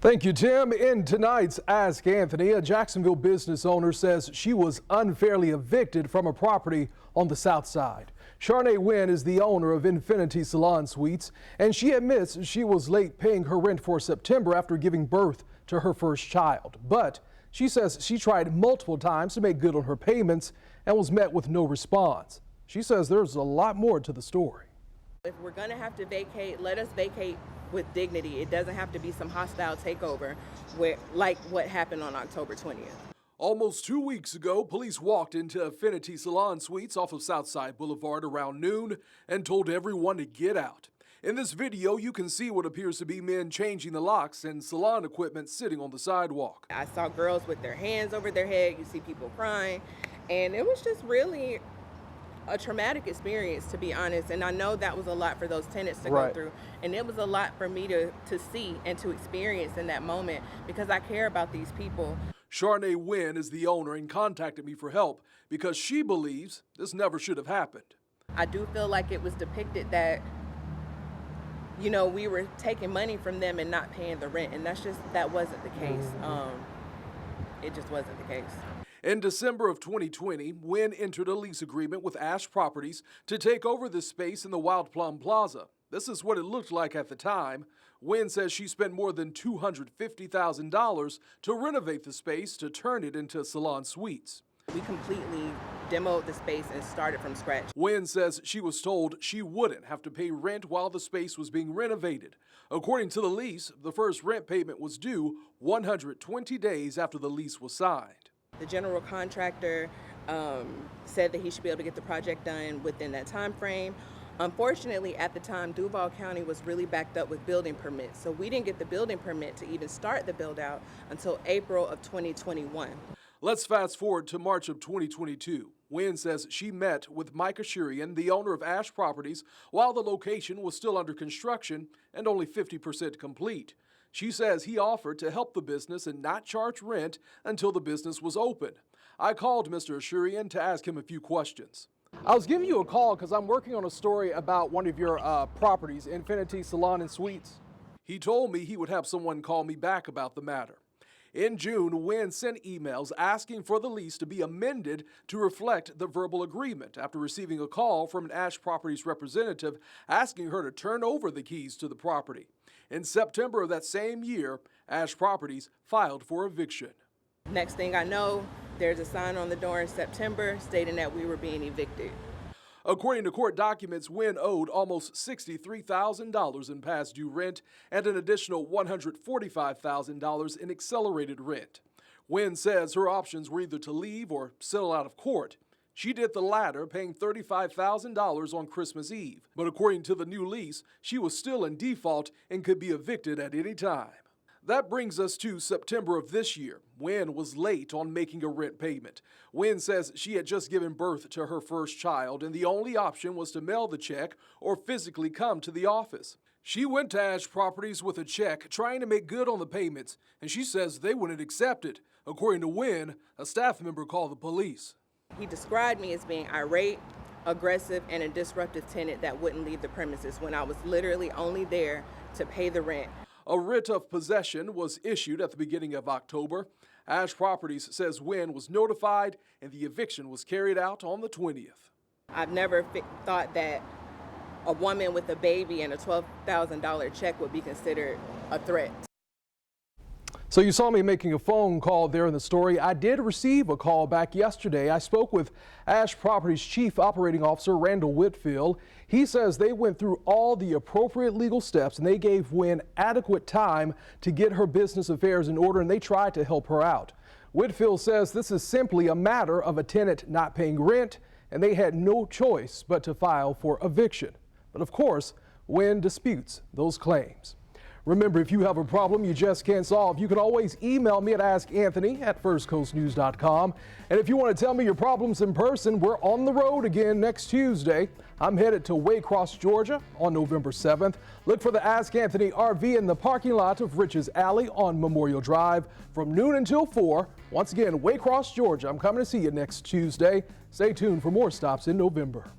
Thank you, Tim. In tonight's Ask Anthony, a Jacksonville business owner says she was unfairly evicted from a property on the Southside. Charnae Wynn is the owner of Infinity Salon Suites, and she admits she was late paying her rent for September after giving birth to her first child. But she says she tried multiple times to make good on her payments and was met with no response. She says there's a lot more to the story. If we're going to have to vacate, let us vacate with dignity. It doesn't have to be some hostile takeover like what happened on October 20th. Almost 2 weeks ago, police walked into Infinity Salon Suites off of Southside Boulevard around noon and told everyone to get out. In this video, you can see what appears to be men changing the locks and salon equipment sitting on the sidewalk. I saw girls with their hands over their head. You see people crying, and it was just really a traumatic experience, to be honest. And I know that was a lot for those tenants to go through, and it was a lot for me to see and to experience in that moment, because I care about these people. Charnae Wynn is the owner and contacted me for help because she believes this never should have happened. I do feel like it was depicted that, you know, we were taking money from them and not paying the rent, and that wasn't the case. It just wasn't the case. In December of 2020, Wynn entered a lease agreement with Ash Properties to take over this space in the Wild Plum Plaza. This is what it looked like at the time. Wynn says she spent more than $250,000 to renovate the space to turn it into salon suites. We completely demoed the space and started from scratch. Wynn says she was told she wouldn't have to pay rent while the space was being renovated. According to the lease, the first rent payment was due 120 days after the lease was signed. The general contractor said that he should be able to get the project done within that time frame. Unfortunately, at the time, Duval County was really backed up with building permits, so we didn't get the building permit to even start the build out until April of 2021. Let's fast forward to March of 2022. Wynn says she met with Micah Shurian, the owner of Ash Properties, while the location was still under construction and only 50% complete. She says he offered to help the business and not charge rent until the business was open. I called Mr. Shurian to ask him a few questions. I was giving you a call because I'm working on a story about one of your properties, Infinity Salon and Suites. He told me he would have someone call me back about the matter. In June, Wynn sent emails asking for the lease to be amended to reflect the verbal agreement after receiving a call from an Ash Properties representative asking her to turn over the keys to the property. In September of that same year, Ash Properties filed for eviction. Next thing I know, there's a sign on the door in September stating that we were being evicted. According to court documents, Wynn owed almost $63,000 in past due rent and an additional $145,000 in accelerated rent. Wynn says her options were either to leave or settle out of court. She did the latter, paying $35,000 on Christmas Eve. But according to the new lease, she was still in default and could be evicted at any time. That brings us to September of this year. Wynn was late on making a rent payment. Wynn says she had just given birth to her first child, and the only option was to mail the check or physically come to the office. She went to Ash Properties with a check, trying to make good on the payments, and she says they wouldn't accept it. According to Wynn, a staff member called the police. He described me as being irate, aggressive, and a disruptive tenant that wouldn't leave the premises when I was literally only there to pay the rent. A writ of possession was issued at the beginning of October. Ash Properties says Wynn was notified and the eviction was carried out on the 20th. I've never thought that a woman with a baby and a $12,000 check would be considered a threat. So you saw me making a phone call there in the story. I did receive a call back yesterday. I spoke with Ash Properties Chief Operating Officer Randall Whitfield. He says they went through all the appropriate legal steps and they gave Wynn adequate time to get her business affairs in order, and they tried to help her out. Whitfield says this is simply a matter of a tenant not paying rent, and they had no choice but to file for eviction. But of course, Wynn disputes those claims. Remember, if you have a problem you just can't solve, you can always email me at askanthony@firstcoastnews.com. And if you want to tell me your problems in person, we're on the road again next Tuesday. I'm headed to Waycross, Georgia on November 7th. Look for the Ask Anthony RV in the parking lot of Rich's Alley on Memorial Drive from noon until 4. Once again, Waycross, Georgia. I'm coming to see you next Tuesday. Stay tuned for more stops in November.